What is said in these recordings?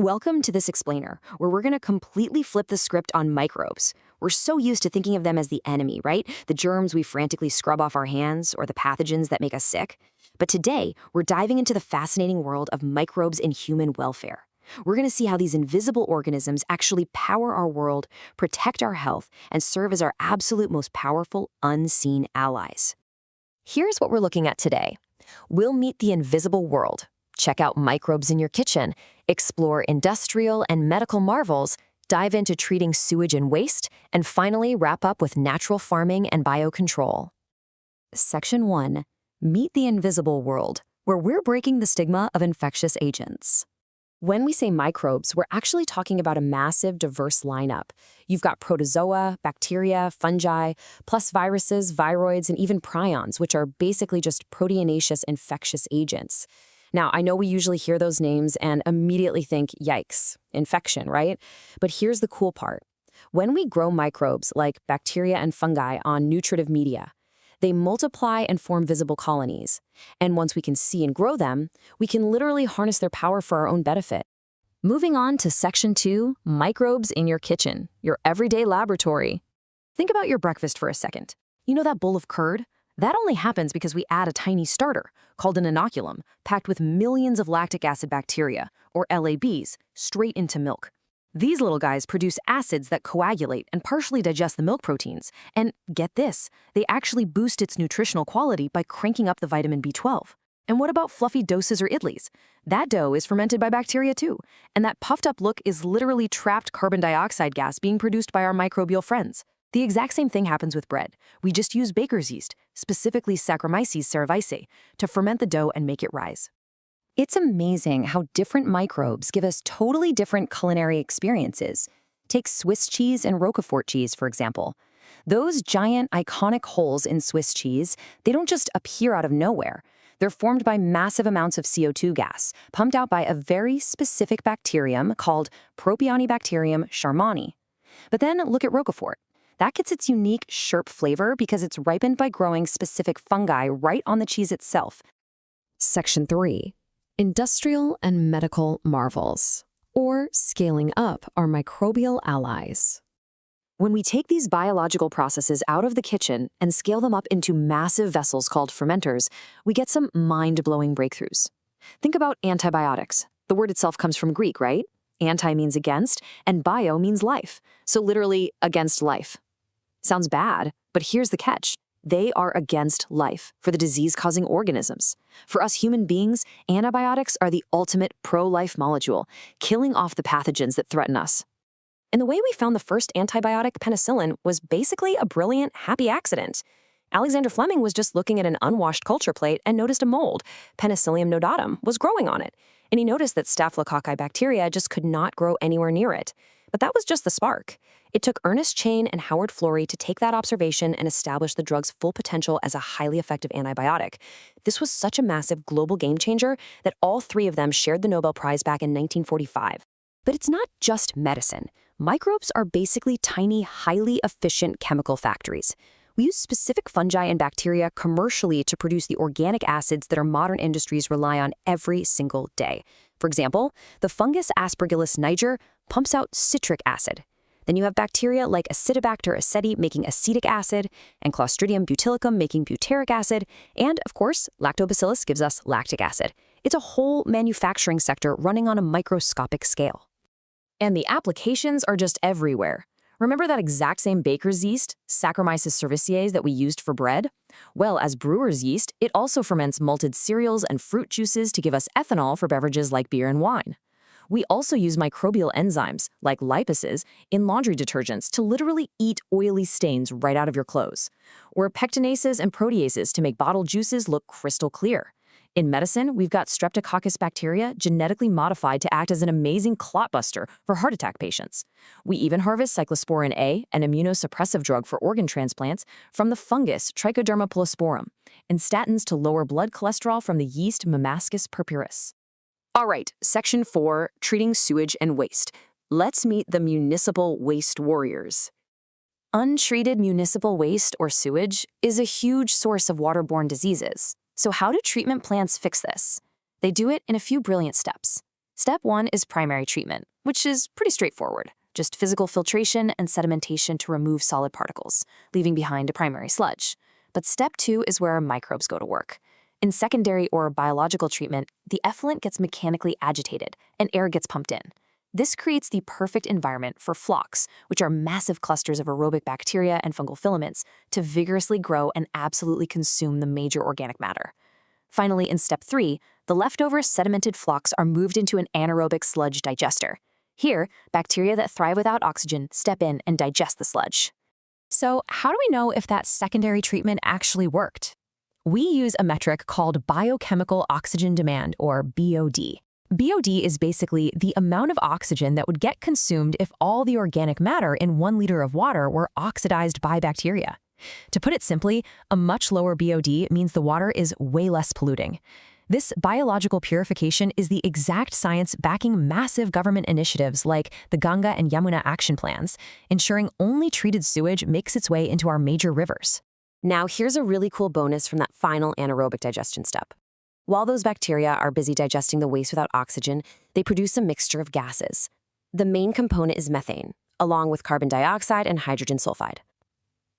Welcome to this explainer, where we're going to completely flip the script on microbes. We're so used to thinking of them as the enemy, right? The germs we frantically scrub off our hands or the pathogens that make us sick. But today, we're diving into the fascinating world of microbes in human welfare. We're going to see how these invisible organisms actually power our world, protect our health, and serve as our absolute most powerful, unseen allies. Here's what we're looking at today. We'll meet the invisible world, check out microbes in your kitchen, explore industrial and medical marvels, dive into treating sewage and waste, and finally wrap up with natural farming and biocontrol. Section 1. Meet the invisible world, where we're breaking the stigma of infectious agents. When we say microbes, we're actually talking about a massive, diverse lineup. You've got protozoa, bacteria, fungi, plus viruses, viroids, and even prions, which are basically just proteinaceous infectious agents. Now, I know we usually hear those names and immediately think, yikes, infection, right? But here's the cool part. When we grow microbes like bacteria and fungi on nutritive media, they multiply and form visible colonies. And once we can see and grow them, we can literally harness their power for our own benefit. Moving on to Section 2, microbes in your kitchen, your everyday laboratory. Think about your breakfast for a second. You know that bowl of curd? That only happens because we add a tiny starter, called an inoculum, packed with millions of lactic acid bacteria, or LABs, straight into milk. These little guys produce acids that coagulate and partially digest the milk proteins. And get this, they actually boost its nutritional quality by cranking up the vitamin B12. And what about fluffy doses or idlis? That dough is fermented by bacteria too, and that puffed up look is literally trapped carbon dioxide gas being produced by our microbial friends. The exact same thing happens with bread. We just use baker's yeast, specifically Saccharomyces cerevisiae, to ferment the dough and make it rise. It's amazing how different microbes give us totally different culinary experiences. Take Swiss cheese and Roquefort cheese, for example. Those giant, iconic holes in Swiss cheese, they don't just appear out of nowhere. They're formed by massive amounts of CO2 gas, pumped out by a very specific bacterium called Propionibacterium sharmani. But then look at Roquefort. That gets its unique, sharp flavor because it's ripened by growing specific fungi right on the cheese itself. Section 3. Industrial and medical marvels, or scaling up our microbial allies. When we take these biological processes out of the kitchen and scale them up into massive vessels called fermenters, we get some mind-blowing breakthroughs. Think about antibiotics. The word itself comes from Greek, right? Anti means against, and bio means life. So literally, against life. Sounds bad, but here's the catch. They are against life for the disease-causing organisms. For us human beings, antibiotics are the ultimate pro-life molecule, killing off the pathogens that threaten us. And the way we found the first antibiotic, penicillin, was basically a brilliant, happy accident. Alexander Fleming was just looking at an unwashed culture plate and noticed a mold, Penicillium nodotum, was growing on it. And he noticed that Staphylococci bacteria just could not grow anywhere near it. But that was just the spark. It took Ernest Chain and Howard Florey to take that observation and establish the drug's full potential as a highly effective antibiotic. This was such a massive global game changer that all three of them shared the Nobel Prize back in 1945. But it's not just medicine. Microbes are basically tiny, highly efficient chemical factories. We use specific fungi and bacteria commercially to produce the organic acids that our modern industries rely on every single day. For example, the fungus Aspergillus niger pumps out citric acid. Then you have bacteria like Acidobacter aceti making acetic acid, and Clostridium butylicum making butyric acid, and, of course, Lactobacillus gives us lactic acid. It's a whole manufacturing sector running on a microscopic scale. And the applications are just everywhere. Remember that exact same baker's yeast, Saccharomyces cerevisiae, that we used for bread? Well, as brewer's yeast, it also ferments malted cereals and fruit juices to give us ethanol for beverages like beer and wine. We also use microbial enzymes, like lipases, in laundry detergents to literally eat oily stains right out of your clothes, or pectinases and proteases to make bottled juices look crystal clear. In medicine, we've got Streptococcus bacteria genetically modified to act as an amazing clot buster for heart attack patients. We even harvest cyclosporin A, an immunosuppressive drug for organ transplants, from the fungus Trichoderma pilosporum, and statins to lower blood cholesterol from the yeast Mamascus purpuris. All right, Section 4, treating sewage and waste. Let's meet the municipal waste warriors. Untreated municipal waste, or sewage, is a huge source of waterborne diseases. So how do treatment plants fix this? They do it in a few brilliant steps. Step 1 is primary treatment, which is pretty straightforward. Just physical filtration and sedimentation to remove solid particles, leaving behind a primary sludge. But step 2 is where our microbes go to work. In secondary or biological treatment, the effluent gets mechanically agitated and air gets pumped in. This creates the perfect environment for phlox, which are massive clusters of aerobic bacteria and fungal filaments, to vigorously grow and absolutely consume the major organic matter. Finally, in step 3, the leftover sedimented phlox are moved into an anaerobic sludge digester. Here, bacteria that thrive without oxygen step in and digest the sludge. So, how do we know if that secondary treatment actually worked? We use a metric called biochemical oxygen demand, or BOD. BOD is basically the amount of oxygen that would get consumed if all the organic matter in 1 liter of water were oxidized by bacteria. To put it simply, a much lower BOD means the water is way less polluting. This biological purification is the exact science backing massive government initiatives like the Ganga and Yamuna action plans, ensuring only treated sewage makes its way into our major rivers. Now, here's a really cool bonus from that final anaerobic digestion step. While those bacteria are busy digesting the waste without oxygen, they produce a mixture of gases. The main component is methane, along with carbon dioxide and hydrogen sulfide.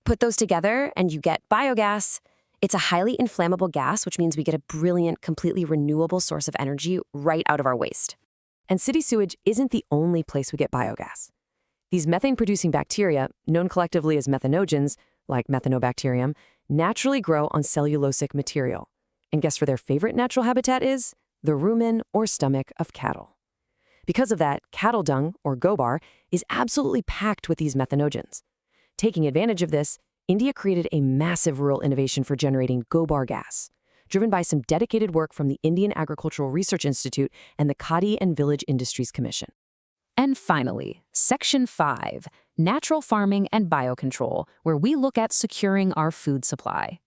Put those together and you get biogas. It's a highly inflammable gas, which means we get a brilliant, completely renewable source of energy right out of our waste. And city sewage isn't the only place we get biogas. These methane-producing bacteria, known collectively as methanogens, like Methanobacterium, naturally grow on cellulosic material. And guess where their favorite natural habitat is? The rumen or stomach of cattle. Because of that, cattle dung, or gobar, is absolutely packed with these methanogens. Taking advantage of this, India created a massive rural innovation for generating Gobar Gas, driven by some dedicated work from the Indian Agricultural Research Institute and the Khadi and Village Industries Commission. And finally, Section 5, Natural Farming and Biocontrol, where we look at securing our food supply.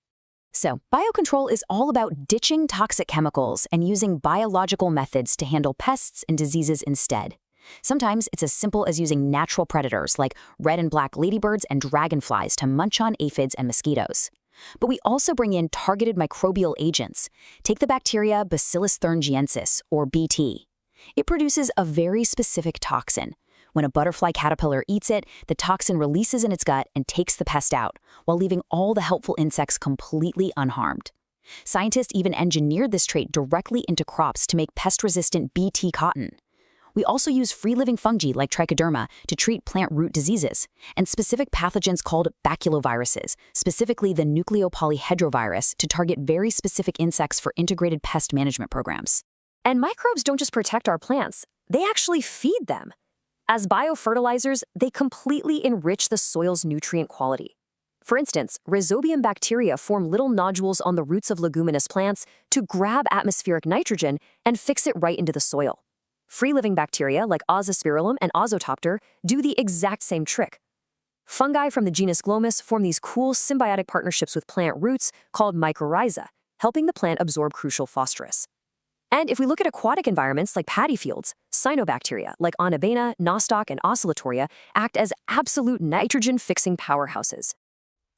So, biocontrol is all about ditching toxic chemicals and using biological methods to handle pests and diseases instead. Sometimes it's as simple as using natural predators like red and black ladybirds and dragonflies to munch on aphids and mosquitoes. But we also bring in targeted microbial agents. Take the bacteria Bacillus thuringiensis, or BT. It produces a very specific toxin. When a butterfly caterpillar eats it, the toxin releases in its gut and takes the pest out, while leaving all the helpful insects completely unharmed. Scientists even engineered this trait directly into crops to make pest-resistant BT cotton. We also use free-living fungi like trichoderma to treat plant root diseases, and specific pathogens called baculoviruses, specifically the nucleopolyhedrovirus, to target very specific insects for integrated pest management programs. And microbes don't just protect our plants, they actually feed them. As biofertilizers, they completely enrich the soil's nutrient quality. For instance, rhizobium bacteria form little nodules on the roots of leguminous plants to grab atmospheric nitrogen and fix it right into the soil. Free-living bacteria like Azospirillum and Ozotopter do the exact same trick. Fungi from the genus Glomus form these cool symbiotic partnerships with plant roots called mycorrhizae, helping the plant absorb crucial phosphorus. And if we look at aquatic environments like paddy fields, cyanobacteria like Onabena, Nostoc, and Oscillatoria act as absolute nitrogen-fixing powerhouses.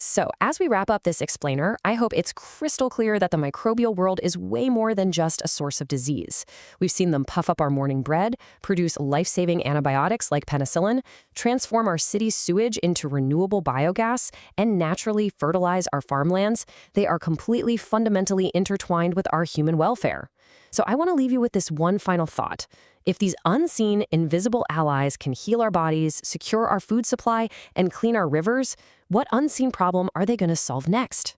So, as we wrap up this explainer, I hope it's crystal clear that the microbial world is way more than just a source of disease. We've seen them puff up our morning bread, produce life-saving antibiotics like penicillin, transform our city's sewage into renewable biogas, and naturally fertilize our farmlands. They are completely fundamentally intertwined with our human welfare. So I want to leave you with this one final thought. If these unseen, invisible allies can heal our bodies, secure our food supply, and clean our rivers, what unseen problem are they going to solve next?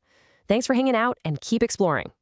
Thanks for hanging out and keep exploring.